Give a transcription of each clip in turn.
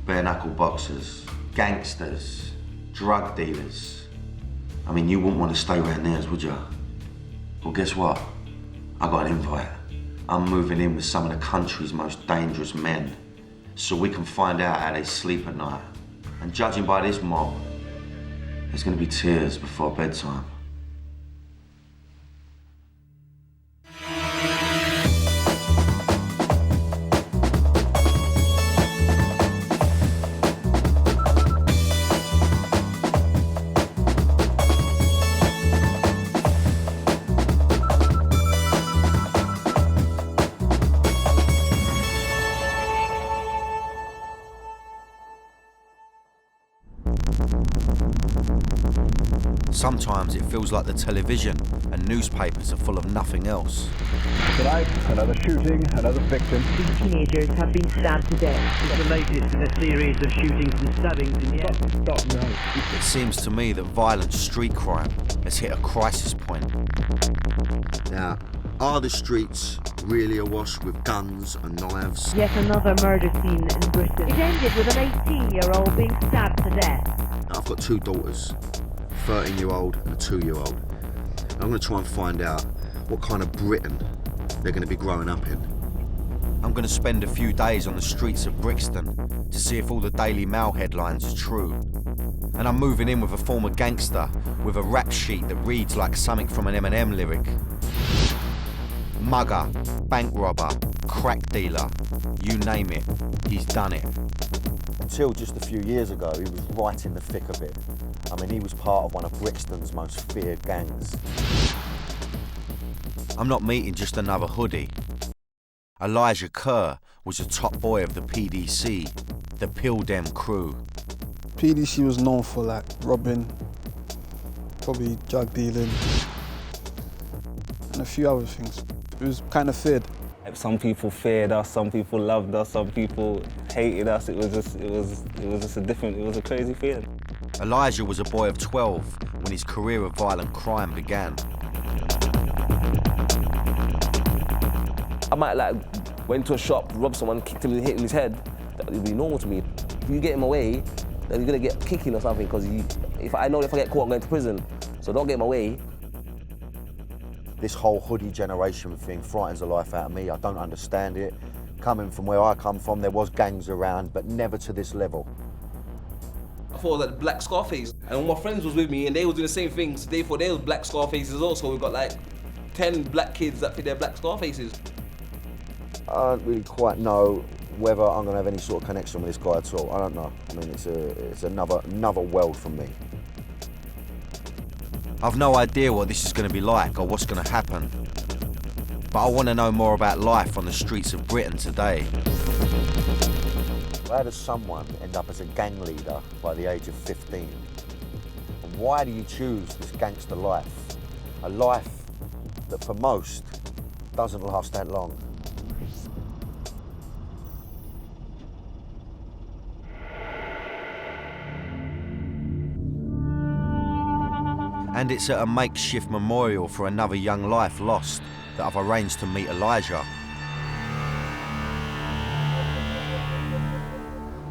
bare knuckle boxers, gangsters, drug dealers. I mean, you wouldn't want to stay around theirs, would you? Well, guess what? I got an invite. I'm moving in with some of the country's most dangerous men, so we can find out how they sleep at night. And judging by this mob, there's gonna be tears before bedtime. Sometimes it feels like the television and newspapers are full of nothing else. Tonight, another shooting, another victim. Two teenagers have been stabbed to death. It's the latest in a series of shootings and stabbings in the Stop now. It seems to me that violent street crime has hit a crisis point. Now, are the streets really awash with guns and knives? Yet another murder scene in Brixton. It ended with an 18-year-old being stabbed to death. Now, I've got two daughters, a 13-year-old and a 2-year-old. I'm going to try and find out what kind of Britain they're going to be growing up in. I'm going to spend a few days on the streets of Brixton to see if all the Daily Mail headlines are true. And I'm moving in with a former gangster with a rap sheet that reads like something from an Eminem lyric. Mugger, bank robber, crack dealer, you name it, he's done it. Until just a few years ago, he was right in the thick of it. I mean, he was part of one of Brixton's most feared gangs. I'm not meeting just another hoodie. Elijah Kerr was a top boy of the PDC, the Dem Crew. PDC was known for like robbing, probably drug dealing, and a few other things. It was kind of feared. Some people feared us, some people loved us, some people hated us. It was a crazy feeling. Elijah was a boy of 12 when his career of violent crime began. I might like went to a shop, robbed someone, kicked him, hit him in his head. That would be normal to me. If you get him away, then you're gonna get kicking or something. Because if I get caught, I'm going to prison. So don't get him away. This whole hoodie generation thing frightens the life out of me. I don't understand it. Coming from where I come from, there was gangs around, but never to this level. I thought it was like black Scarface, and all my friends was with me, and they was doing the same things. They thought they was black Scarfaces also. We've got like 10 black kids that think they're black Scarfaces. I don't really quite know whether I'm going to have any sort of connection with this guy at all. I don't know. I mean, it's another world for me. I've no idea what this is going to be like or what's going to happen. But I want to know more about life on the streets of Britain today. How does someone end up as a gang leader by the age of 15? And why do you choose this gangster life? A life that for most doesn't last that long. And it's at a makeshift memorial for another young life lost that I've arranged to meet Elijah.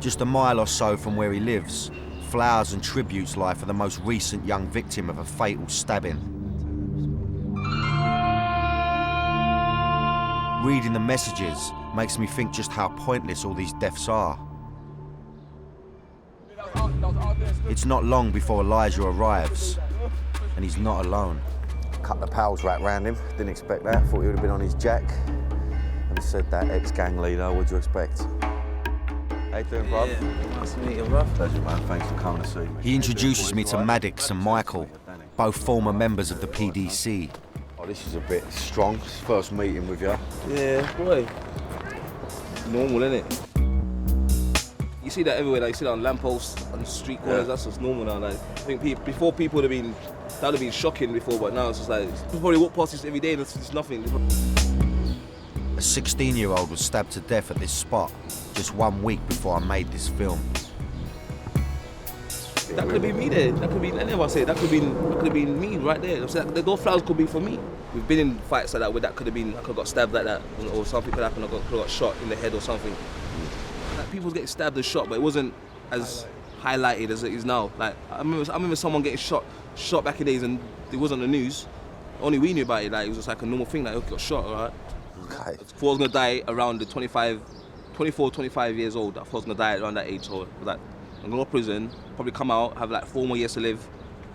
Just a mile or so from where he lives, flowers and tributes lie for the most recent young victim of a fatal stabbing. Reading the messages makes me think just how pointless all these deaths are. It's not long before Elijah arrives, and he's not alone. Cut the pals right round him, didn't expect that, thought he would have been on his jack. And he said that ex-gang leader, what'd you expect? How you doing, bruv? Yeah, nice to meet you, bruv. Pleasure, man, thanks for coming to see me. He introduces me to Maddox and Michael, both former members of the PDC. Oh, this is a bit strong, it's first meeting with you. Yeah, boy. Normal, innit? You see that everywhere, like you see that on lampposts, on street corners, that's just normal now. Like, I think before people would have been shocking before, but now it's just like, people probably walk past this every day and it's nothing. A 16-year-old was stabbed to death at this spot just 1 week before I made this film. That could have been me there. That could be any of us here. That could have been me right there. Those flowers could be for me. We've been in fights like that where that could have been, I could have got stabbed like that, or something could happen, I could have got shot in the head or something. like people getting stabbed and shot, but it wasn't as highlighted as it is now. Like I remember someone getting shot back in the days, and it wasn't on the news. Only we knew about it. Like it was just like a normal thing. Like he got shot, alright. Okay. I thought I was gonna die around the 24, 25 years old. I thought I was gonna die around that age. So like I'm gonna go to prison, probably come out, have like 4 more years to live.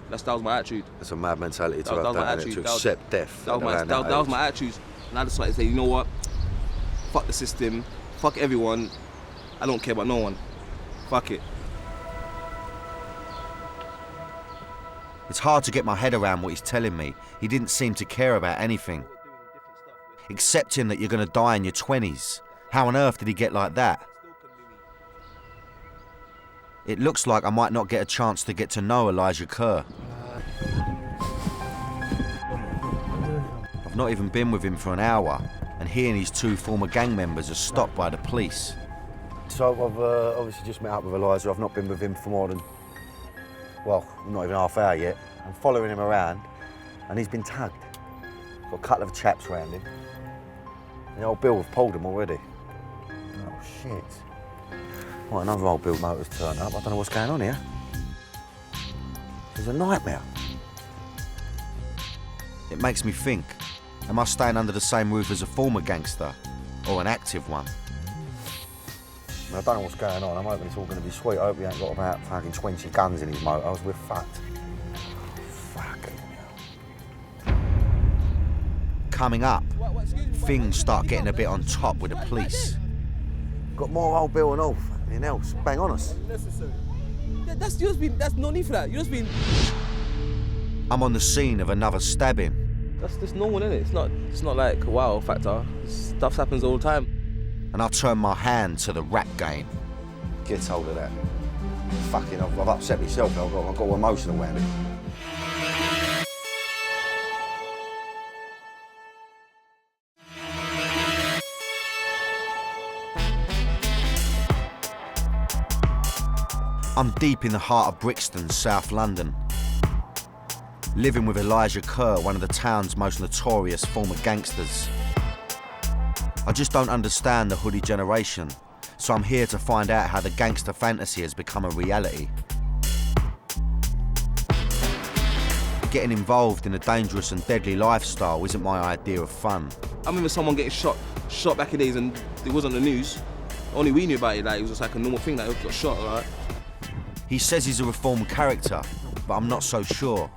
That was my attitude. That's a mad mentality to have that was my that, attitude. to accept death. That was my attitude. And I decided to say, you know what? Fuck the system. Fuck everyone. I don't care about no one. Fuck it. It's hard to get my head around what he's telling me. He didn't seem to care about anything. Accepting that you're going to die in your 20s. How on earth did he get like that? It looks like I might not get a chance to get to know Elijah Kerr. I've not even been with him for an hour, and he and his 2 former gang members are stopped by the police. So I've obviously just met up with Elijah. I've not been with him for more than, well, not even half hour yet. I'm following him around, and he's been tagged. Got a couple of chaps around him. The old Bill have pulled him already. Oh, shit. Well, another old Bill motor's turned up. I don't know what's going on here. This is a nightmare. It makes me think, am I staying under the same roof as a former gangster, or an active one? I don't know what's going on. I'm hoping it's all going to be sweet. I hope he ain't got about fucking 20 guns in his motor. We're fucked. Fucking hell. Coming up, things start getting a bit on top with the police. Got more old Bill and all. Fucking else. Bang on us. That's no need for that. You just been. I'm on the scene of another stabbing. That's just normal, isn't it? It's not like wow factor. Stuff happens all the time. And I turn my hand to the rap game. Get hold of that. Fucking, I've upset myself. I've got emotional around it. I'm deep in the heart of Brixton, South London. Living with Elijah Kerr, one of the town's most notorious former gangsters. I just don't understand the hoodie generation, so I'm here to find out how the gangster fantasy has become a reality. Getting involved in a dangerous and deadly lifestyle isn't my idea of fun. I remember someone getting shot back in the days, and it wasn't on the news. Only we knew about it. Like it was just like a normal thing. Like he got shot, alright. He says he's a reformed character, but I'm not so sure.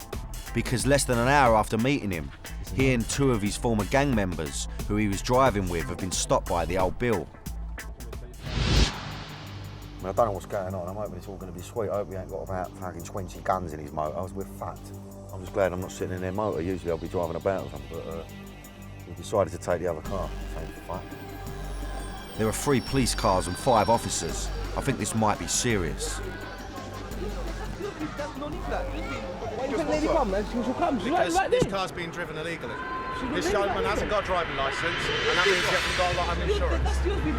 Because less than an hour after meeting him, he and 2 of his former gang members, who he was driving with, have been stopped by the old Bill. I don't know what's going on. I'm hoping it's all going to be sweet. I hope he ain't got about fucking 20 guns in his motor. We're fucked. I'm just glad I'm not sitting in their motor. Usually I'll be driving about or something, but we decided to take the other car. So, fuck. There are 3 police cars and 5 officers. I think this might be serious. Because this car's being driven illegally. This gentleman hasn't got a driving licence, and that means he hasn't got a lot of insurance.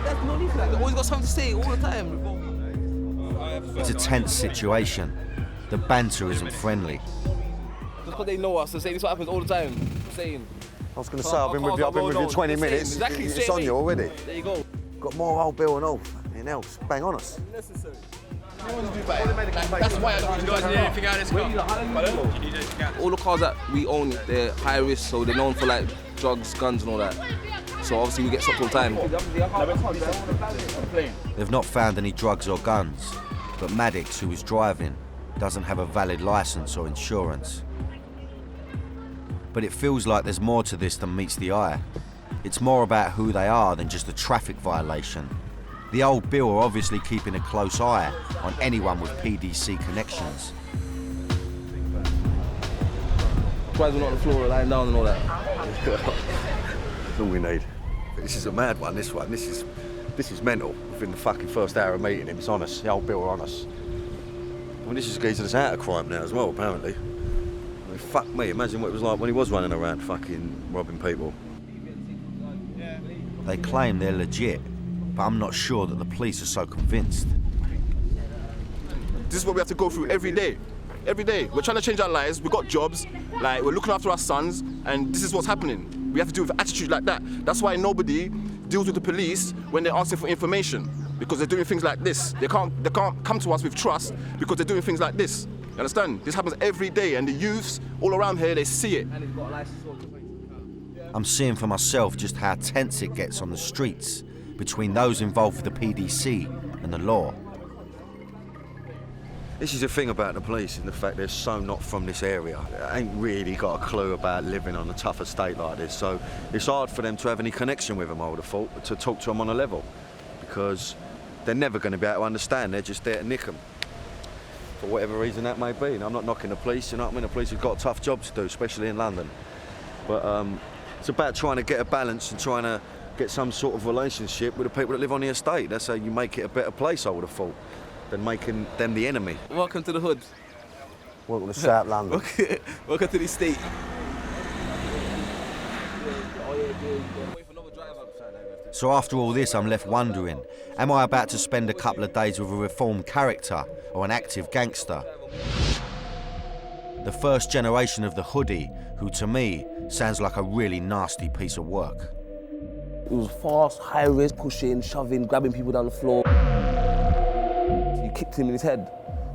That's no need for that. They always got something to say all the time. It's a tense situation. The banter isn't friendly. Just because they know us, they say this what happens all the time. I'm saying. I was going to say, I've been with you 20 minutes. Exactly, it's on you already. There you go. Got more old Bill and all. Fucking else. Bang on us. That's why I don't. You guys need anything out of this car? All the cars that we own, they're high risk, so they're known for like drugs, guns and all that. So obviously we get stopped all the time. They've not found any drugs or guns, but Maddox, who was driving, doesn't have a valid license or insurance. But it feels like there's more to this than meets the eye. It's more about who they are than just a traffic violation. The old Bill are obviously keeping a close eye on anyone with PDC connections. Why we're not on the floor lying down and all that? That's all we need. This is a mad one, this one. This is mental. Within the fucking first hour of meeting him, it's on us. The old Bill are on us. I mean, this is geezer that's out of crime now as well, apparently. I mean, fuck me, imagine what it was like when he was running around fucking robbing people. They claim they're legit, but I'm not sure that the police are so convinced. This is what we have to go through every day. Every day. We're trying to change our lives, we've got jobs, like we're looking after our sons, and this is what's happening. We have to deal with attitude like that. That's why nobody deals with the police when they're asking for information. because they're doing things like this. They can't come to us with trust because they're doing things like this. You understand? This happens every day, and the youths all around here, they see it. I'm seeing for myself just how tense it gets on the streets between those involved with the PDC and the law. This is the thing about the police, and the fact they're so not from this area. They ain't really got a clue about living on a tough estate like this, so it's hard for them to have any connection with them, I would have thought, to talk to them on a level, because they're never going to be able to understand. They're just there to nick them, for whatever reason that may be. And I'm not knocking the police, you know what I mean? The police have got a tough job to do, especially in London. But it's about trying to get a balance and trying to get some sort of relationship with the people that live on the estate. That's how you make it a better place, I would have thought, than making them the enemy. Welcome to the hood. Welcome to South London. Welcome to the estate. So after all this, I'm left wondering, am I about to spend a couple of days with a reformed character or an active gangster? The first generation of the hoodie, who to me sounds like a really nasty piece of work. It was fast, high risk, pushing, shoving, grabbing people down the floor. You kicked him in his head.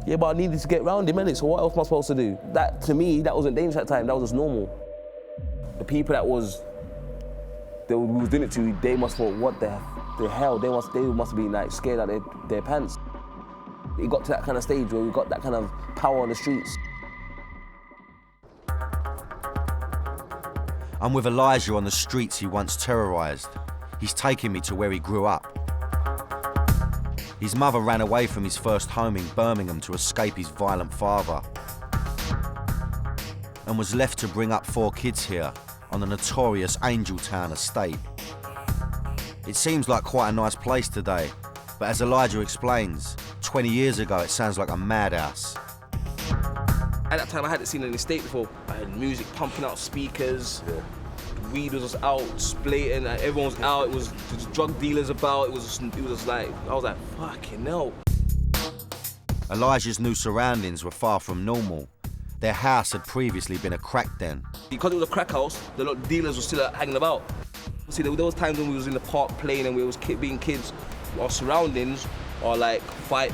Yeah, but I needed to get round him, innit? So what else am I supposed to do? That, to me, that wasn't dangerous at the time, that was just normal. The people that we was doing it to, they must have thought, what the hell? They must have been like scared out their pants. It got to that kind of stage where we got that kind of power on the streets. I'm with Elijah on the streets he once terrorised. He's taking me to where he grew up. His mother ran away from his first home in Birmingham to escape his violent father, and was left to bring up 4 kids here on the notorious Angeltown estate. It seems like quite a nice place today, but as Elijah explains, 20 years ago it sounds like a madhouse. At that time, I hadn't seen an estate before. I had music pumping out speakers, weed was out, splitting, everyone was out, there was drug dealers about, it was like, I was like, fucking hell. Elijah's new surroundings were far from normal. Their house had previously been a crack den. Because it was a crack house, the lot of dealers were still hanging about. See, there was times when we was in the park playing and we was being kids, our surroundings are like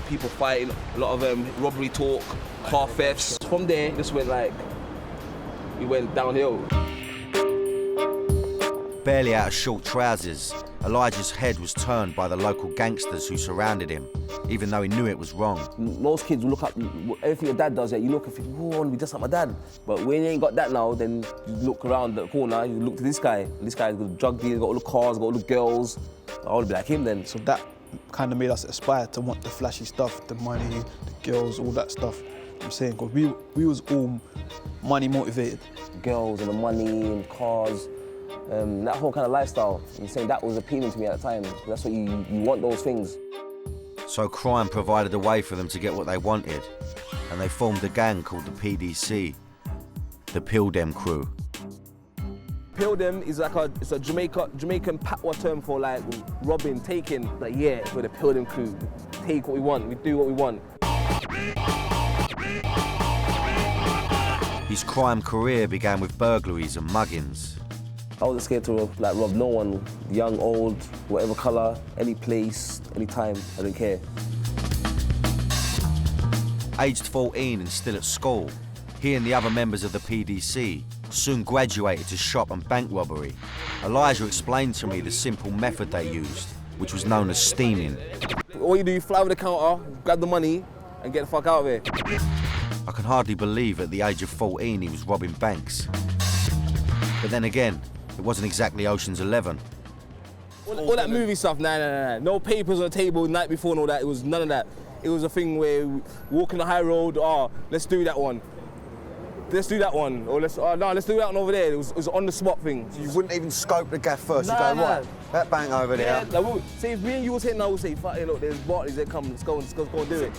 people fighting, a lot of robbery talk, car thefts. From there, this went we went downhill. Barely out of short trousers, Elijah's head was turned by the local gangsters who surrounded him, even though he knew it was wrong. Most kids will look up, everything your dad does, you look and think, oh, I want to be just like my dad. But when you ain't got that now, then you look around the corner, you look to this guy. This guy's got a drug dealer, got all the cars, got all the girls. I want to be like him then. So that kind of made us aspire to want the flashy stuff, the money, the girls, all that stuff. I'm saying, because we was all money motivated. Girls and the money and cars. That whole kind of lifestyle, I'm saying that was appealing to me at the time. That's what you want, those things. So crime provided a way for them to get what they wanted, and they formed a gang called the PDC, the Dem Crew. Dem is like it's a Jamaican patois term for like robbing, taking. Like yeah, we're the Dem Crew. Take what we want, we do what we want. His crime career began with burglaries and muggings. I wasn't scared to rob no one, young, old, whatever colour, any place, any time, I didn't care. Aged 14 and still at school, he and the other members of the PDC soon graduated to shop and bank robbery. Elijah explained to me the simple method they used, which was known as steaming. All you do, you fly over the counter, grab the money, and get the fuck out of here. I can hardly believe at the age of 14 he was robbing banks. But then again, it wasn't exactly Ocean's 11. All that movie stuff, nah. No papers on the table the night before and all that, it was none of that. It was a thing where we walk on the high road, let's do that one. Let's do that one, or let's do that one over there. It was on the spot thing. So you wouldn't even scope the gaff first, you go, right, that bank over there. Like, say if me and you was hitting, I would say, fuck it, look, there's Bartleys, they come, let's go and do it.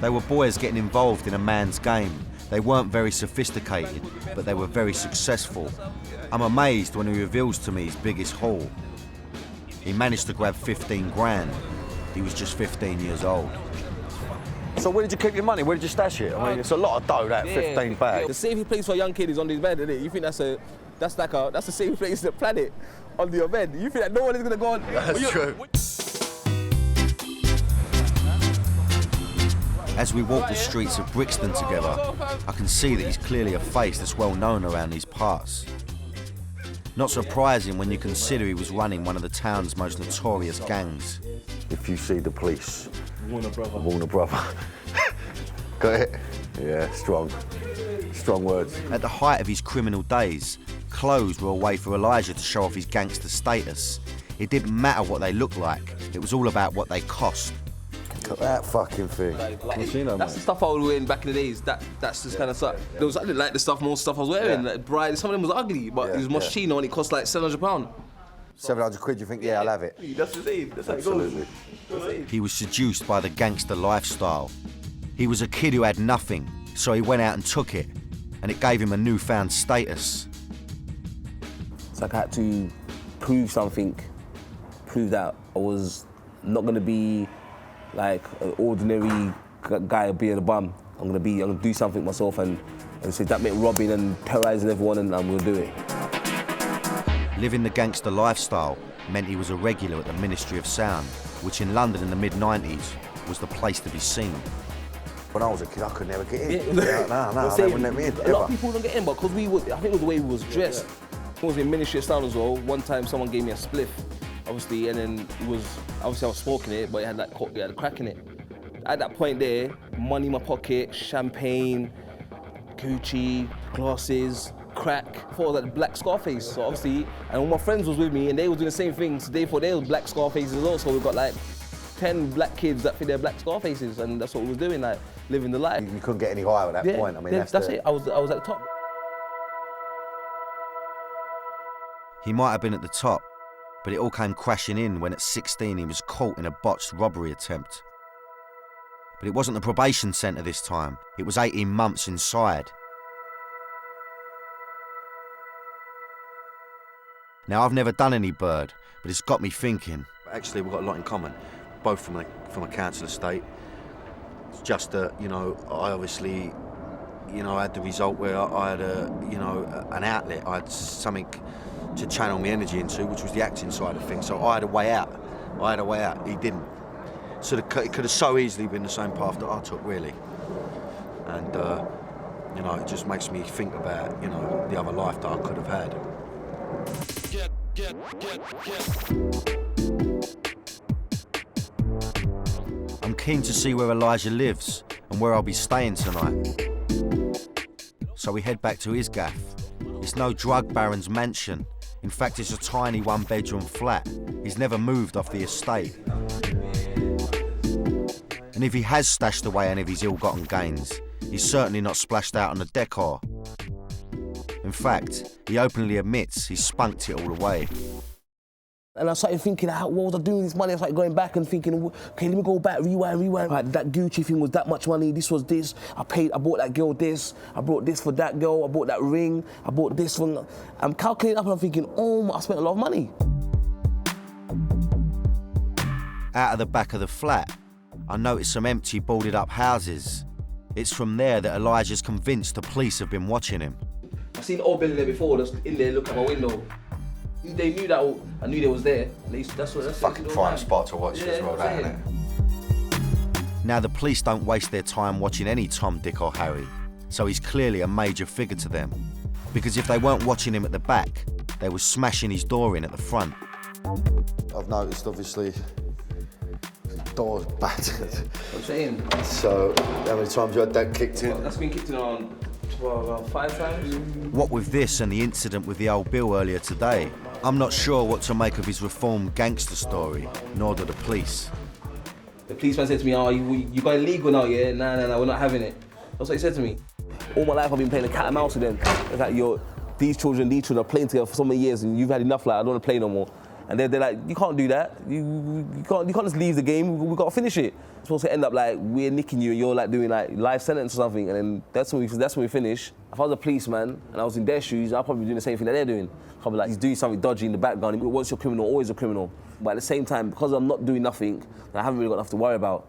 They were boys getting involved in a man's game. They weren't very sophisticated, but they were very successful. I'm amazed when he reveals to me his biggest haul. He managed to grab 15 grand. He was just 15 years old. So where did you keep your money? Where did you stash it? I mean, it's a lot of dough, that 15 bags. The safest place for a young kid is on his bed, isn't it? You think that's the safest place on the planet, under your bed. You think that no one is gonna go on? That's true. As we walk the streets of Brixton together, I can see that he's clearly a face that's well known around these parts. Not surprising when you consider he was running one of the town's most notorious gangs. If you see the police, Warner brother. Got it? Yeah, strong. Strong words. At the height of his criminal days, clothes were a way for Elijah to show off his gangster status. It didn't matter what they looked like, it was all about what they cost. Look at that fucking thing. That's the stuff I was wearing back in the days. That's just kind of stuff. I didn't like the stuff, most stuff I was wearing. Like, bright, some of them was ugly, but it was Moschino and it cost like £700. 700 quid, you think, yeah, I'll have it? That's the same. That's how it goes. He was seduced by the gangster lifestyle. He was a kid who had nothing, so he went out and took it, and it gave him a newfound status. It's like I had to prove something, prove that I was not going to be like an ordinary guy being a bum. I'm gonna do something myself, and so that meant robbing and terrorising everyone, and I'm gonna do it. Living the gangster lifestyle meant he was a regular at the Ministry of Sound, which in London in the mid-90s was the place to be seen. When I was a kid, I could never get in. No, they wouldn't let me in. A lot of people don't get in, but because I think it was the way we was dressed. I was in Ministry of Sound as well. One time someone gave me a spliff, obviously, and then it was, obviously I was smoking it, but it had a crack in it. At that point there, money in my pocket, champagne, Gucci, glasses, crack. I thought I was like the black Scarface, so obviously, and all my friends was with me and they were doing the same thing, so they thought they were black Scarfaces as well, so we got like 10 black kids that think they're black Scarfaces, and that's what we was doing, like living the life. You couldn't get any higher at that point. I mean, that's it. I was at the top. He might have been at the top, but it all came crashing in when at 16 he was caught in a botched robbery attempt. But it wasn't the probation centre this time, it was 18 months inside. Now I've never done any bird, but it's got me thinking. Actually, we've got a lot in common, both from a council estate. It's just that, you know, I obviously, you know, had the result where I had an outlet. I had something to channel my energy into, which was the acting side of things. So I had a way out. He didn't. So it could have so easily been the same path that I took, really. And, you know, it just makes me think about, you know, the other life that I could have had. I'm keen to see where Elijah lives and where I'll be staying tonight. So we head back to his gaff. It's no drug baron's mansion. In fact, it's a tiny one-bedroom flat. He's never moved off the estate. And if he has stashed away any of his ill-gotten gains, he's certainly not splashed out on the decor. In fact, he openly admits he spunked it all away. And I started thinking, what was I doing with this money? I started going back and thinking, okay, let me go back, rewind. Right, that Gucci thing was that much money, this was this. I bought that girl this, I bought this for that girl, I bought that ring, I bought this one. I'm calculating up and I'm thinking, oh, I spent a lot of money. Out of the back of the flat, I noticed some empty, boarded up houses. It's from there that Elijah's convinced the police have been watching him. I've seen the old building there before, just in there, look at my window. They knew that, I knew they was there. That's what. It's a fucking prime spot to watch as well, isn't it? Now the police don't waste their time watching any Tom, Dick or Harry, so he's clearly a major figure to them. Because if they weren't watching him at the back, they were smashing his door in at the front. I've noticed, obviously, the door's battered. I'm saying. So, how many times you had that kicked in? That's been kicked in on 5 times. What with this and the incident with the old Bill earlier today, I'm not sure what to make of his reformed gangster story, nor do the police. The policeman said to me, oh, you got illegal now, yeah? Nah, we're not having it. That's what he said to me. All my life I've been playing a cat and mouse with them. It's like, these children are playing together for so many years and you've had enough, like, I don't want to play no more. And they're like, you can't do that. You can't just leave the game, we've got to finish it. It's supposed to end up like, we're nicking you and you're like doing like life sentence or something, and then that's when we finish. If I was a policeman and I was in their shoes, I'd probably be doing the same thing that they're doing. I'd be like, he's doing something dodgy in the background. Once you're a criminal, always a criminal. But at the same time, because I'm not doing nothing, I haven't really got enough to worry about.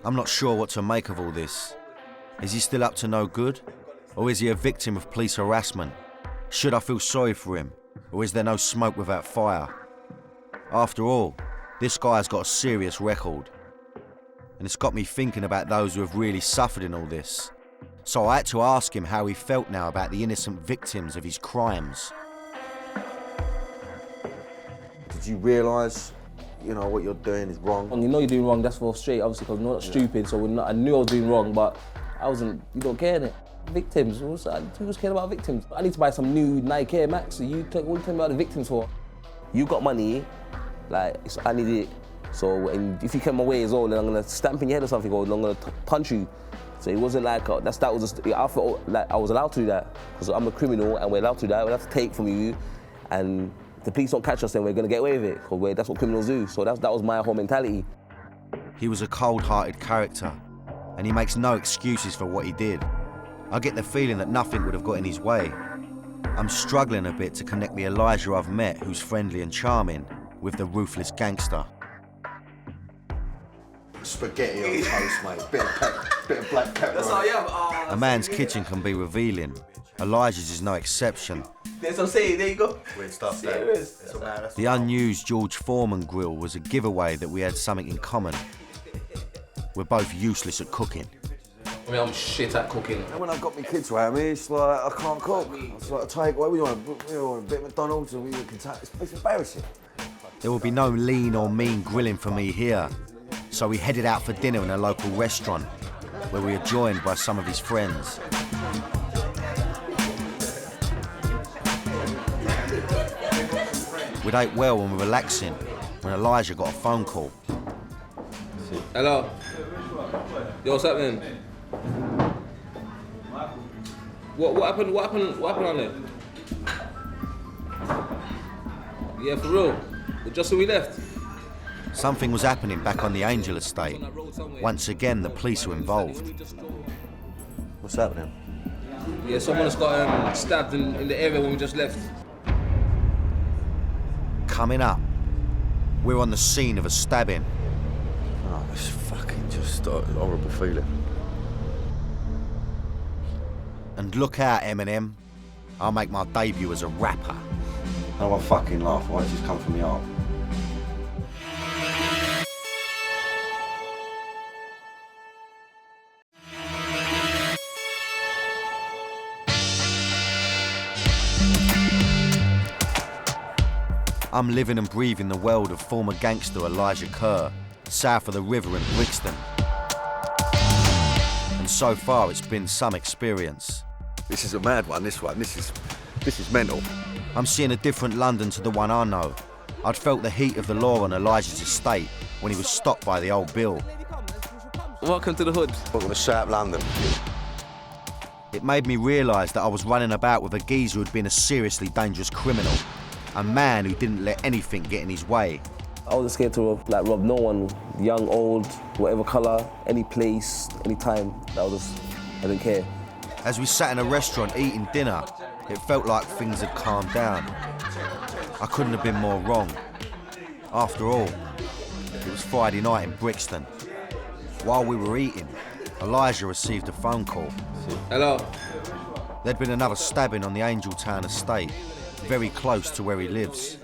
I'm not sure what to make of all this. Is he still up to no good? Or is he a victim of police harassment? Should I feel sorry for him? Or is there no smoke without fire? After all, this guy's got a serious record. and it's got me thinking about those who have really suffered in all this. So I had to ask him how he felt now about the innocent victims of his crimes. Did you realise, you know, what you're doing is wrong? And you know you're doing wrong, that's for straight, obviously, because we're not stupid, so I knew I was doing wrong, but I wasn't, you don't care, innit? Victims, who's caring about victims? I need to buy some new Nike Air Max, so what are you telling me about the victims for? You got money, like, I need it, so if you come away as well, then I'm gonna stamp in your head or something, or I'm gonna punch you. So it wasn't like, I felt like I was allowed to do that, because I'm a criminal and we're allowed to do that, we'll have to take from you, and if the police don't catch us, then we're gonna get away with it, because that's what criminals do, so that was my whole mentality. He was a cold-hearted character, and he makes no excuses for what he did. I get the feeling that nothing would have got in his way. I'm struggling a bit to connect the Elijah I've met, who's friendly and charming, with the ruthless gangster. Spaghetti on toast, mate. Bit of black pepper. That's how I am. A man's kitchen can be revealing. Elijah's is no exception. That's what I'm saying, there you go. Weird stuff, Serious. The unused George Foreman grill was a giveaway that we had something in common. We're both useless at cooking. I mean, I'm shit at cooking. And when I've got my kids around me, it's like, I can't cook. It's like, take away, we want a bit of McDonald's and we can take, it's embarrassing. There will be no lean or mean grilling for me here. So we headed out for dinner in a local restaurant, where we were joined by some of his friends. We'd ate well and were relaxing when Elijah got a phone call. Hello. Yo, what's happening? What happened? What happened on there? Yeah, for real. Just so we left. Something was happening back on the Angel estate. Once again, the police were involved. What's happening? Yeah, someone has got stabbed in the area when we just left. Coming up, we're on the scene of a stabbing. Oh, it's fucking just a horrible feeling. And look out, Eminem. I'll make my debut as a rapper. Oh, I fucking laugh. Why? It's just come from the heart. I'm living and breathing the world of former gangster Elijah Kerr, south of the river in Brixton. And so far it's been some experience. This is a mad one, this one. This is mental. I'm seeing a different London to the one I know. I'd felt the heat of the law on Elijah's estate when he was stopped by the old Bill. Welcome to the hood. Welcome to South London. It made me realise that I was running about with a geezer who'd been a seriously dangerous criminal. A man who didn't let anything get in his way. I wasn't scared to rob no one, young, old, whatever colour, any place, any time. I didn't care. As we sat in a restaurant eating dinner, it felt like things had calmed down. I couldn't have been more wrong. After all, it was Friday night in Brixton. While we were eating, Elijah received a phone call. Hello. There'd been another stabbing on the Angeltown estate, very close to where he lives.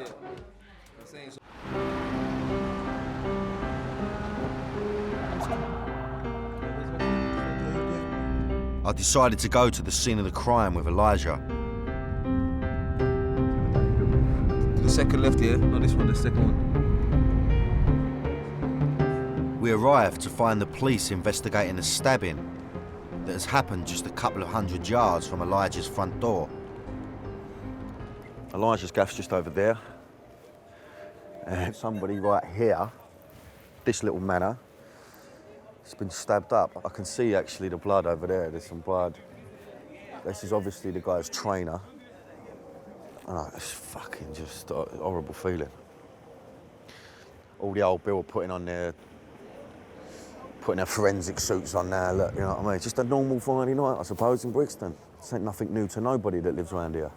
I decided to go to the scene of the crime with Elijah. The second left here, not this one, the second one. We arrived to find the police investigating a stabbing that has happened just a couple of 100 yards from Elijah's front door. Elijah's gaff's just over there. And somebody right here, this little manor, has been stabbed up. I can see actually the blood over there. There's some blood. This is obviously the guy's trainer. Oh, it's fucking just a horrible feeling. All the old Bill putting their forensic suits on now, look, you know what I mean? Just a normal Friday night, I suppose, in Brixton. This ain't nothing new to nobody that lives around here.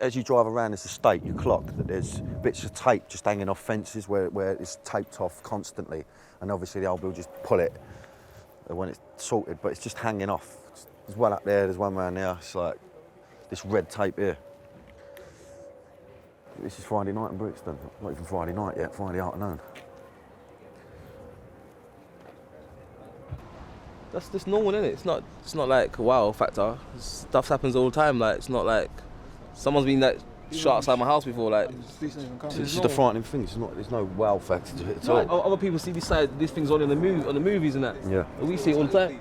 As you drive around this estate, you clock that there's bits of tape just hanging off fences where it's taped off constantly. And obviously the old Bill just pull it when it's sorted, but it's just hanging off. There's one up there, there's one around there. It's like this red tape here. This is Friday night in Brixton. Not even Friday night yet, Friday afternoon. That's just normal, isn't it? It's not like a wow factor. Stuff happens all the time. Like, it's not like someone's been like shot outside my house before. Like, it's just a frightening thing. There's no wow factor to it at all. Like, other people see these things on the movies and that. Yeah. And we see it all the time.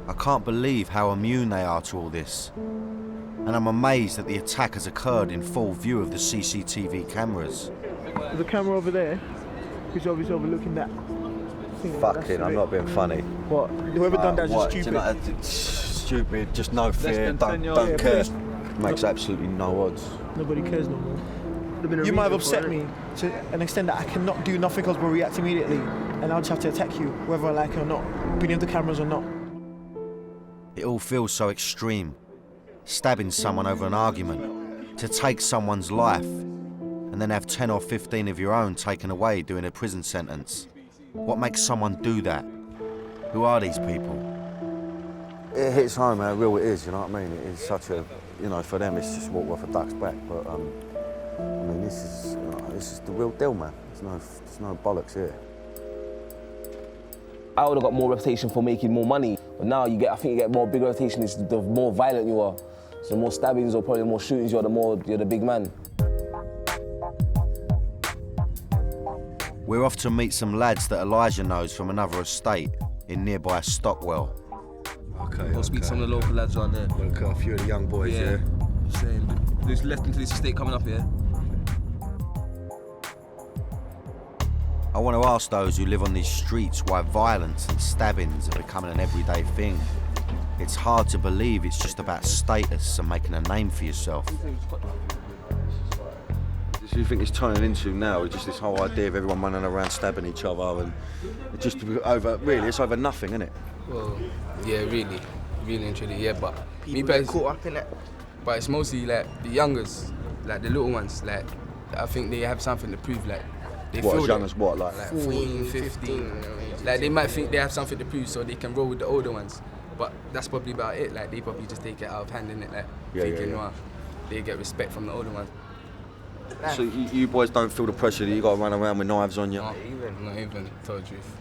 I can't believe how immune they are to all this. And I'm amazed that the attack has occurred in full view of the CCTV cameras. There's a camera over there, who's obviously overlooking that. Fucking, I'm not being funny. What? Whoever done that's just stupid. Do you know, it's stupid, just no fear, don't care. Makes absolutely no odds. Nobody cares no more. You might have upset me to an extent that I cannot do nothing else but react immediately, and I'll just have to attack you, whether I like it or not, beneath the cameras or not. It all feels so extreme. Stabbing someone over an argument, to take someone's life, and then have 10 or 15 of your own taken away doing a prison sentence. What makes someone do that? Who are these people? It hits home how real it is, you know what I mean? It is such a, you know, for them it's just walk off a duck's back, but I mean, this is the real deal, man. There's no bollocks here. I would have got more reputation for making more money, but now I think you get more bigger reputation. Is the more violent you are. So the more stabbings or probably the more shootings you are, you're the big man. We're off to meet some lads that Elijah knows from another estate in nearby Stockwell. Okay. We'll speak to some of the local lads around there. Okay, a few of the young boys, yeah. Saying, there's left into this estate coming up here. I want to ask those who live on these streets why violence and stabbings are becoming an everyday thing. It's hard to believe it's just about status and making a name for yourself. Do you think it's turning into now just this whole idea of everyone running around stabbing each other and it's just over, really, it's over nothing, isn't it? Well, yeah, really and truly, yeah, but me personally, caught up in it. But it's mostly like the youngers, like the little ones, like I think they have something to prove, like they What, feel as young as what, like 14, 15, like they might think they have something to prove so they can roll with the older ones, but that's probably about it, like they probably just take it out of hand, innit, like thinking, well, they get respect from the older ones. So you boys don't feel the pressure that you got to run around with knives on you? Not even, tell the truth.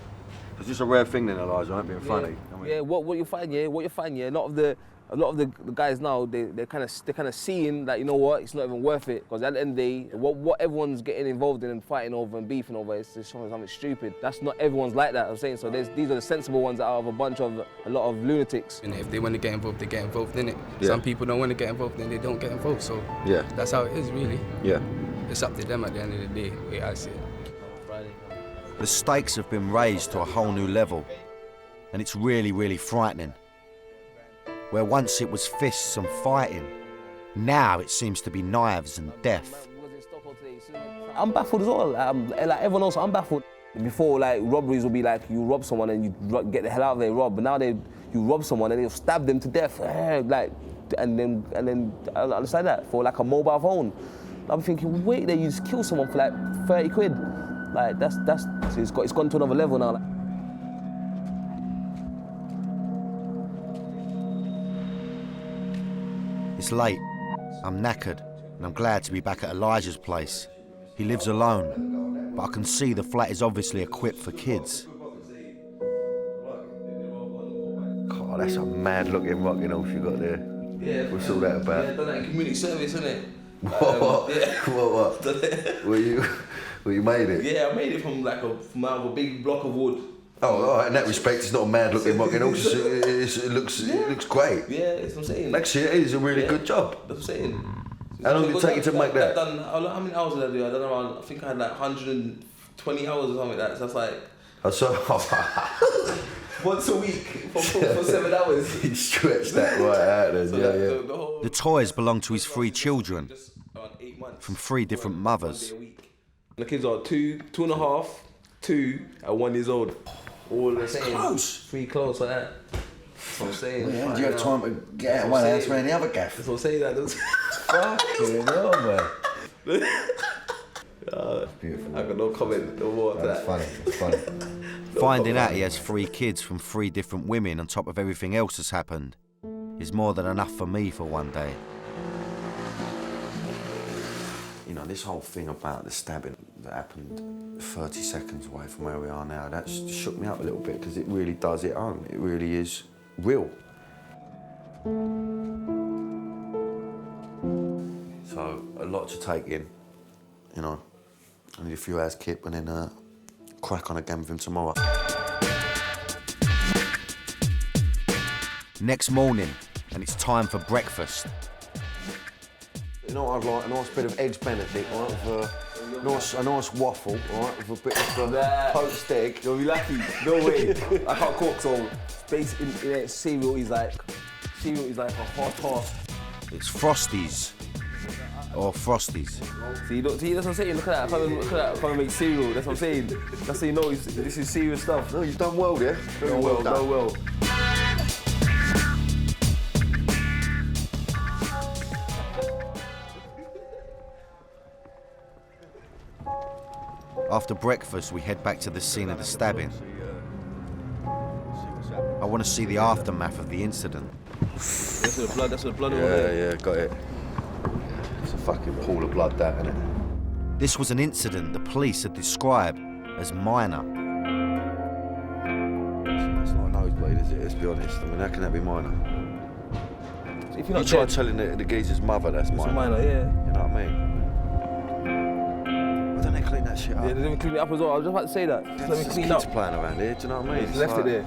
It's just a rare thing then, Elijah, I ain't being funny. Yeah, what you find, a lot of the guys now, they're kind of seeing that, you know what, it's not even worth it, because at the end of the day, what everyone's getting involved in and fighting over and beefing over, it's just something stupid. That's not everyone's like that, I'm saying. So these are the sensible ones out of a lot of lunatics. And if they want to get involved, they get involved, innit? Yeah. Some people don't want to get involved, then they don't get involved. So yeah, that's how it is, really. Yeah. It's up to them at the end of the day, the way I see it. The stakes have been raised to a whole new level, and it's really, really frightening. Where once it was fists and fighting, now it seems to be knives and death. I'm baffled as well. Like everyone else, I'm baffled. Before, like, robberies would be like you rob someone and you get the hell out of there, rob. But now you rob someone and they'll stab them to death, like, and then I understand that for like a mobile phone. I'm thinking, wait, there you just kill someone for like 30 quid. Like it's gone to another level now. Like. It's late, I'm knackered, and I'm glad to be back at Elijah's place. He lives alone, but I can see the flat is obviously equipped for kids. God, that's a mad looking rocking horse you got there. Yeah. What's all that about? Yeah, done that in community service, isn't it? What? Yeah. What? Well, you made it? Yeah, I made it from out of a big block of wood. Oh, all right, in that respect, it's not a mad looking rocking horse. It looks great. Yeah, that's what I'm saying. Actually, it is a really good job. That's what I'm saying. How long did it take you to make that? How many hours did I do? I done around, I think I had like 120 hours or something like that. So that's like... once a week for 7 hours. He stretched that right out then, so The toys belong to his 3 children, from 3 different mothers. The kids are 2, 2.5, 2, and 1 years old. All the same. Close. 3 close like that. That's what I'm saying. Yeah, do you have time to get out of one house around the other gaff? That's what I'm saying. Fucking hell, man. Beautiful. I got no comment no more to that. That's funny. Finding out he has 3 kids from 3 different women on top of everything else that's happened is more than enough for me for one day. You know, this whole thing about the stabbing, that happened 30 seconds away from where we are now. That shook me up a little bit because it really does hit home. It really is real. So, a lot to take in, you know. I need a few hours kip and then crack on again with him tomorrow. Next morning, and it's time for breakfast. You know what I'd like? A nice bit of eggs Benedict, right? With a nice waffle, right? With a bit of poached egg. You'll be lucky. No way. I can't cook, so basically, cereal is like a hot toss. It's Frosties. Or Frosties. See, that's what I'm saying. Look at that. Look at that. Trying to make cereal. That's what I'm saying. That's how you know this is serious stuff. No, you've done well there. Very well done. Done well. After breakfast, we head back to the scene of the stabbing. I want to see the aftermath of the incident. That's the blood. That's the blood over there. Yeah, got it. It's a fucking pool of blood, that, isn't it? This was an incident the police had described as minor. It's not a nosebleed, is it? Let's be honest. I mean, how can that be minor? If you're not try telling the geezer's mother that's minor. It's minor, yeah. You know what I mean? Why don't they clean that shit up? Yeah, they didn't clean it up as well. I was just about to say that. Just let me clean kids up. Playing around here, do you know what I mean? Just left it there.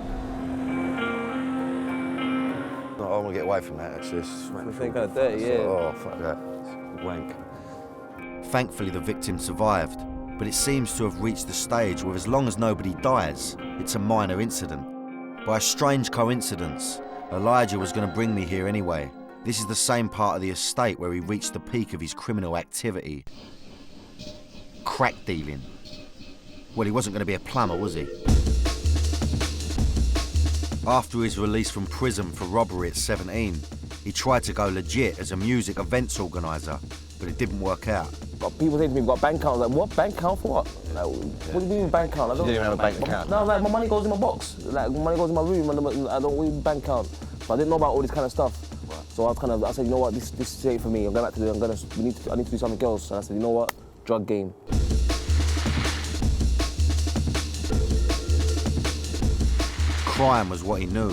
No, I want to get away from that, actually. It's kind of dirty, yeah. Oh, fuck that. It's wank. Thankfully, the victim survived, but it seems to have reached the stage where as long as nobody dies, it's a minor incident. By a strange coincidence, Elijah was going to bring me here anyway. This is the same part of the estate where he reached the peak of his criminal activity. Crack dealing. Well, he wasn't going to be a plumber, was he? After his release from prison for robbery at 17, he tried to go legit as a music events organiser, but it didn't work out. Got people saying to me, "Got bank account?" Like, what bank account for what? Like, what do you mean bank account? I don't You didn't have a bank account? No, like my money goes in my box. Like my money goes in my room, and I don't need bank account. But I didn't know about all this kind of stuff. Right. So I said, you know what, this is it for me. I'm going back to I need to do something else. And I said, you know what, drug game. Crime was what he knew,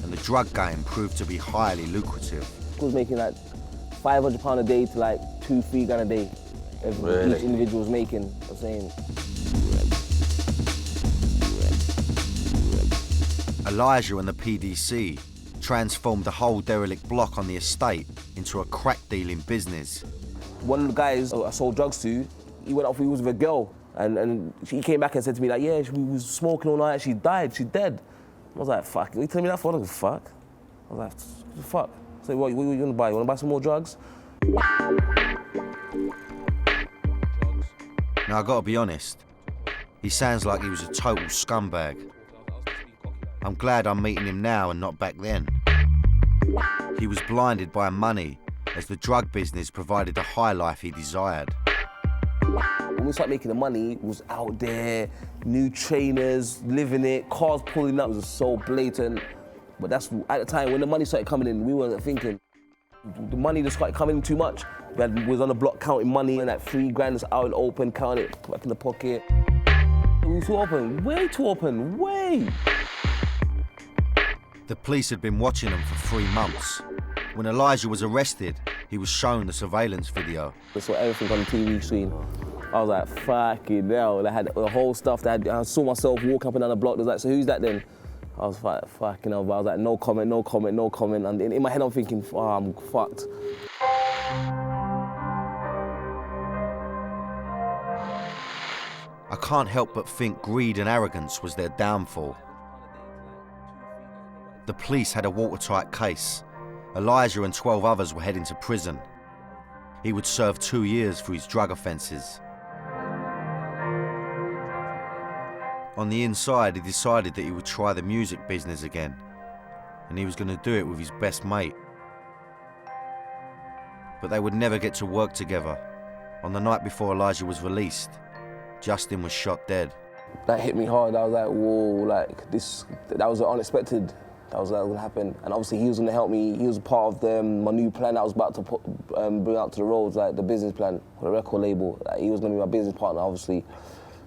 and the drug game proved to be highly lucrative. I was making like £500 a day to like £2-3 grand a day. Each individual was making, I'm saying. Elijah and the PDC transformed the whole derelict block on the estate into a crack dealing business. One of the guys I sold drugs to, he went off, he was with a girl, and she came back and said to me like, yeah, she was smoking all night, she died, she's dead. I was like, fuck, you tell me that for? I was like, fuck. I was like, fuck. So what you gonna buy? You wanna buy some more drugs? Now, I gotta be honest, he sounds like he was a total scumbag. I'm glad I'm meeting him now and not back then. He was blinded by money, as the drug business provided the high life he desired. When we started making the money, it was out there, new trainers, living it, cars pulling up, it was so blatant. But that's, at the time, when the money started coming in, we weren't thinking. The money just started coming in too much. We was on the block counting money, and like £3 grand is out and open, counting it, put back in the pocket. We were too open, way too open, way. The police had been watching them for 3 months. When Elijah was arrested, he was shown the surveillance video. I saw everything on the TV screen. I was like, fucking hell. I had the whole stuff. I saw myself walk up and down the block. They was like, so who's that then? I was like, fucking hell. But I was like, no comment, no comment, no comment. And in my head, I'm thinking, oh, I'm fucked. I can't help but think greed and arrogance was their downfall. The police had a watertight case. Elijah and 12 others were heading to prison. He would serve 2 years for his drug offences. On the inside, he decided that he would try the music business again, and he was going to do it with his best mate. But they would never get to work together. On the night before Elijah was released, Justin was shot dead. That hit me hard. I was like, whoa, like this, that was unexpected. that was going to happen. And obviously he was going to help me. He was part of my new plan that I was about to bring out to the roads, like the business plan for the record label. Like, he was going to be my business partner, obviously.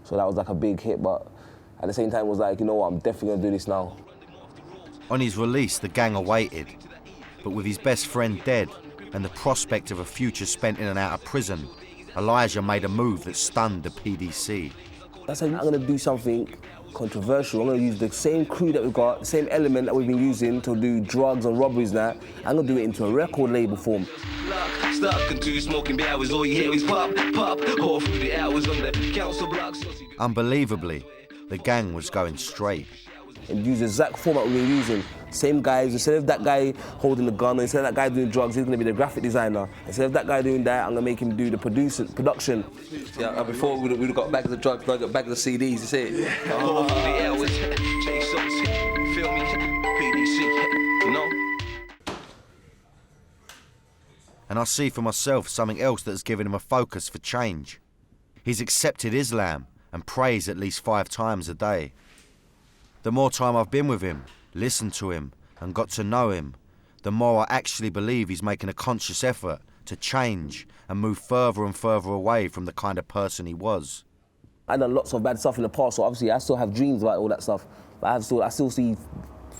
So that was like a big hit, but at the same time it was like, you know what, I'm definitely going to do this now. On his release, the gang awaited, but with his best friend dead and the prospect of a future spent in and out of prison, Elijah made a move that stunned the PDC. I said, I'm going to do something controversial. I'm going to use the same crew that we've got, the same element that we've been using to do drugs and robberies now. I'm going to do it into a record label form. Unbelievably, the gang was going straight. And use the exact format we were using. Same guys, instead of that guy holding the gun, instead of that guy doing drugs, he's going to be the graphic designer. Instead of that guy doing that, I'm going to make him do the production. Yeah, before we would have got bags of drugs, I got bags of CDs, you see it? Yeah. Feel me? PDC, you know? And I see for myself something else that has given him a focus for change. He's accepted Islam and prays at least 5 times a day. The more time I've been with him, listened to him and got to know him, the more I actually believe he's making a conscious effort to change and move further and further away from the kind of person he was. I've done lots of bad stuff in the past, so obviously I still have dreams about all that stuff. But I still see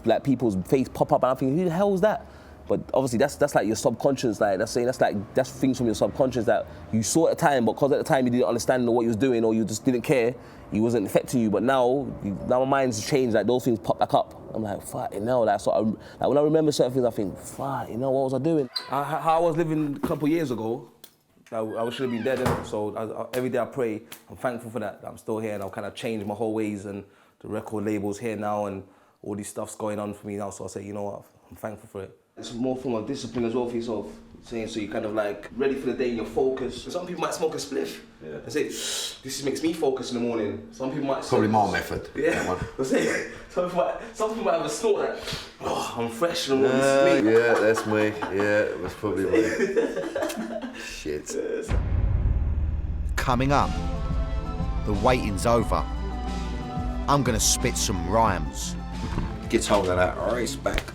like people's face pop up and I'm thinking, who the hell was that? But obviously that's like your subconscious, like that's things from your subconscious that you saw at the time, but because at the time you didn't understand what you was doing or you just didn't care, it wasn't affecting you. But now my mind's changed, like those things pop back up. I'm like, fuck, you know, like when I remember certain things, I think, fuck, you know, what was I doing? How I was living a couple of years ago, I should have been dead, innit? So every day I pray, I'm thankful for that I'm still here and I've kind of changed my whole ways and the record label's here now and all this stuff's going on for me now. So I say, you know what, I'm thankful for it. It's more form of discipline as well for yourself. Saying so you're kind of like ready for the day and you're focused. Some people might smoke a spliff and say, this makes me focus in the morning. Some people might probably my method. Yeah. Some people might have a snort like, oh, I'm fresh in the morning. Yeah, that's me. Yeah, it was probably me. Shit. Coming up, the waiting's over. I'm gonna spit some rhymes. Get hold of that respect.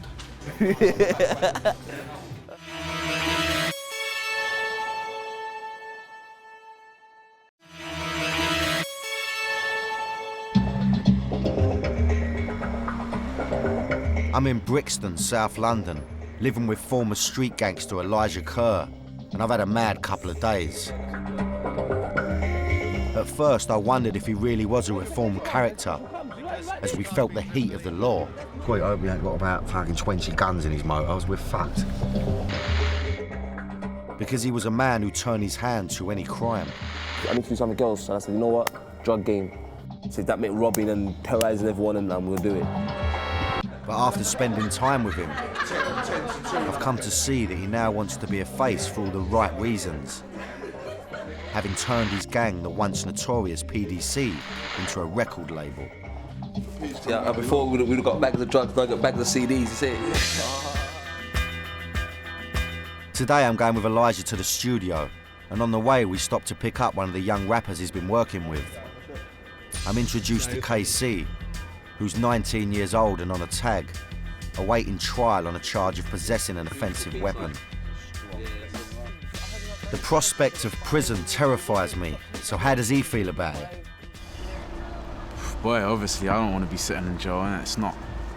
I'm in Brixton, South London, living with former street gangster Elijah Kerr, and I've had a mad couple of days. At first, I wondered if he really was a reformed character, as we felt the heat of the law. Boy, I hope he ain't got about fucking 20 guns in his motos, we're fucked. Because he was a man who turned his hand to any crime. I need to do something else, and I said, you know what, drug game. So that meant robbing and terrorising everyone, and I'm gonna do it. But after spending time with him, I've come to see that he now wants to be a face for all the right reasons. Having turned his gang, the once notorious PDC, into a record label. Yeah, before we would have got bags of drugs, I got bags of CDs, you see it? Today I'm going with Elijah to the studio, and on the way we stopped to pick up one of the young rappers he's been working with. I'm introduced to KC, who's 19 years old and on a tag, awaiting trial on a charge of possessing an offensive weapon. The prospect of prison terrifies me, so how does he feel about it? Boy, obviously I don't want to be sitting in jail, and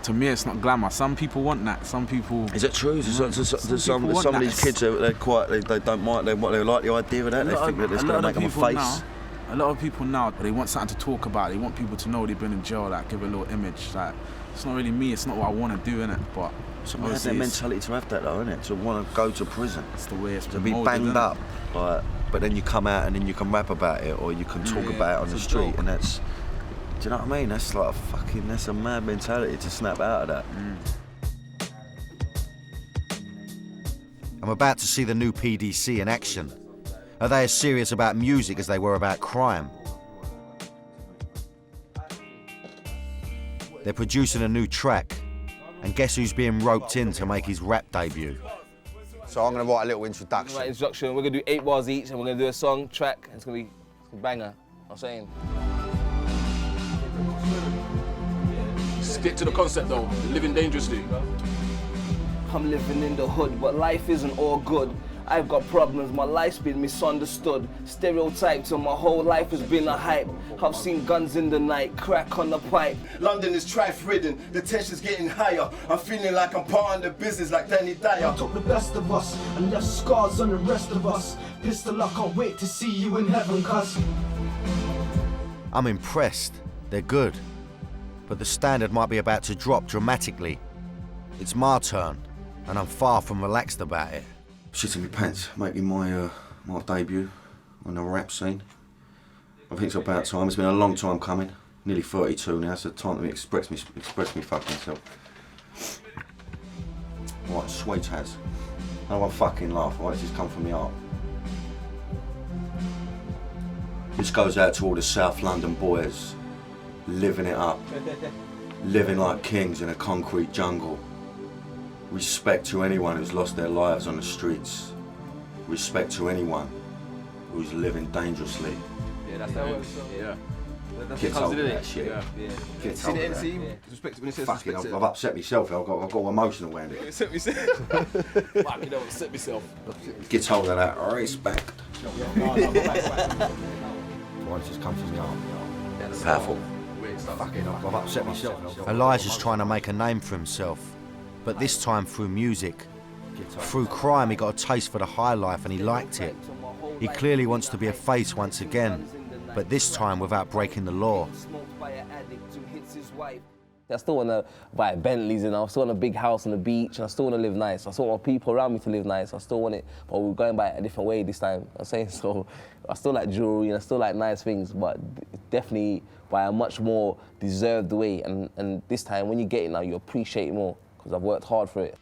to me it's not glamour. Some people want that, some people... Is it true? Some of these kids, they don't mind, they like the idea of that, they think that it's going to make them a face. A lot of people now, they want something to talk about, they want people to know they've been in jail, like give a little image. Like, it's not really me, it's not what I want to do, innit? But someone has that mentality to have that though, innit? To want to go to prison. It's the way it's to be banged up, like, but then you come out and then you can rap about it or you can talk about it on the street, and that's, do you know what I mean? That's like that's a mad mentality to snap out of that. I'm about to see the new PDC in action. Are they as serious about music as they were about crime? They're producing a new track, and guess who's being roped in to make his rap debut? So I'm going to write a little introduction. We're going to do 8 bars each, and we're going to do a song, track, and it's going to be a banger. I'm saying. stick to the concept though, living dangerously. I'm living in the hood, but life isn't all good. I've got problems, my life's been misunderstood. Stereotyped and my whole life has been a hype. I've seen guns in the night, crack on the pipe. London is strife-ridden, the tension's getting higher. I'm feeling like I'm part of the business like Dyer. I took the best of us and left scars on the rest of us. Pistol, I can't wait to see you in heaven, cuz. I'm impressed. They're good. But the standard might be about to drop dramatically. It's my turn, and I'm far from relaxed about it. Shitting my pants, making my debut on the rap scene. I think it's about time. It's been a long time coming. Nearly 32 now, so time to express me fucking self. Right, sweet as. I don't want fucking laugh, right? It's just come from the heart. This goes out to all the South London boys, living it up, living like kings in a concrete jungle. Respect to anyone who's lost their lives on the streets. Respect to anyone who's living dangerously. Yeah, that's how it works. Yeah. Get told that shit. Yeah. Get told that. Respect when it says Fuck it, respect. I've upset myself. I've got emotional around it. Upset myself. Fuck it, I've upset myself. Get told of that. Respect. Once it's come from the heart. Powerful. Fucking, I've upset myself. Elijah's trying to make a name for himself, but this time through music. Through crime, he got a taste for the high life and he liked it. He clearly wants to be a face once again, but this time without breaking the law. I still want to buy Bentleys and I still want a big house on the beach and I still want to live nice. I still want people around me to live nice. I still want it, but we're going by it a different way this time. I'm saying so. I still like jewelry and I still like nice things, but definitely by a much more deserved way. And this time, when you get it now, you appreciate it more because I've worked hard for it.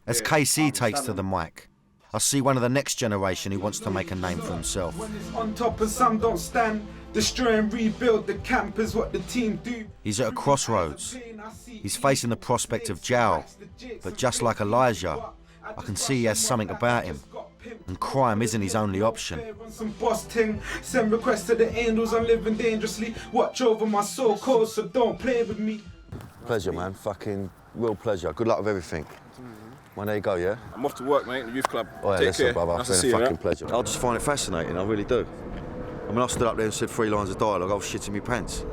As KC takes to the mic, I see one of the next generation who wants to make a name for himself. When it's on top and some don't stand, destroy and rebuild the camp is what the team do. He's at a crossroads. He's facing the prospect of jail, but just like Elijah, I can see he has something about him, and crime isn't his only option. Some boss ting, send requests to the angels, I'm living dangerously. Watch over my soul code, so don't play with me. Pleasure, man. Fucking real pleasure. Good luck with everything. Well, there you go, yeah? I'm off to work, mate, in the youth club. Oh, yeah, Take listen, care. brother, Nice it's to been see a you, fucking pleasure. I just find it fascinating, I really do. I mean, I stood up there and said 3 lines of dialogue, I was shitting my pants.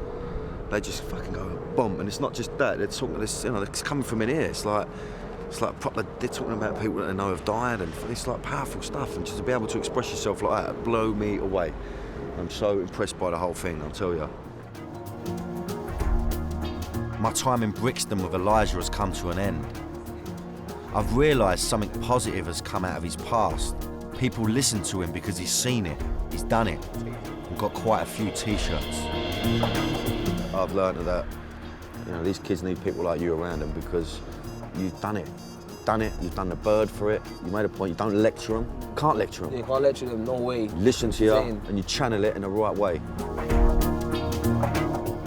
They just fucking go, boom, and it's not just that, they're talking this, you know, it's coming from in here. It's like proper, they're talking about people that they know have died, and it's like powerful stuff, and just to be able to express yourself like that, blow me away. I'm so impressed by the whole thing, I'll tell you. My time in Brixton with Elijah has come to an end. I've realised something positive has come out of his past. People listen to him because he's seen it, he's done it, and got quite a few t-shirts. I've learned that, you know, these kids need people like you around them because you've done it. You've done the bird for it, you made a point, you don't lecture them. Can't lecture them. Yeah, you can't lecture them, no way. You listen to you and you channel it in the right way.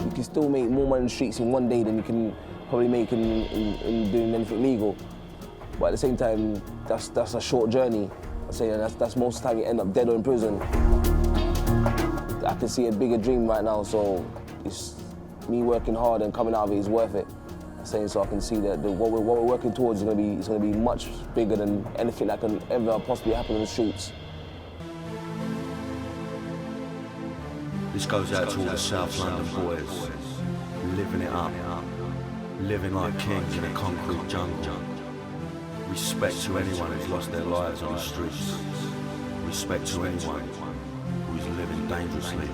You can still make more money in the streets in one day than you can probably make in doing anything legal. But at the same time, that's a short journey. I'm saying that's most of the time you end up dead or in prison. I can see a bigger dream right now, so it's me working hard and coming out of it is worth it. I'm saying so I can see that what we're working towards is going to be much bigger than anything that can ever possibly happen in the streets. This goes out to all the South London boys, living it up, living like kings in a concrete jungle. Respect to anyone who's lost their lives on the streets. Respect to anyone who's living dangerously.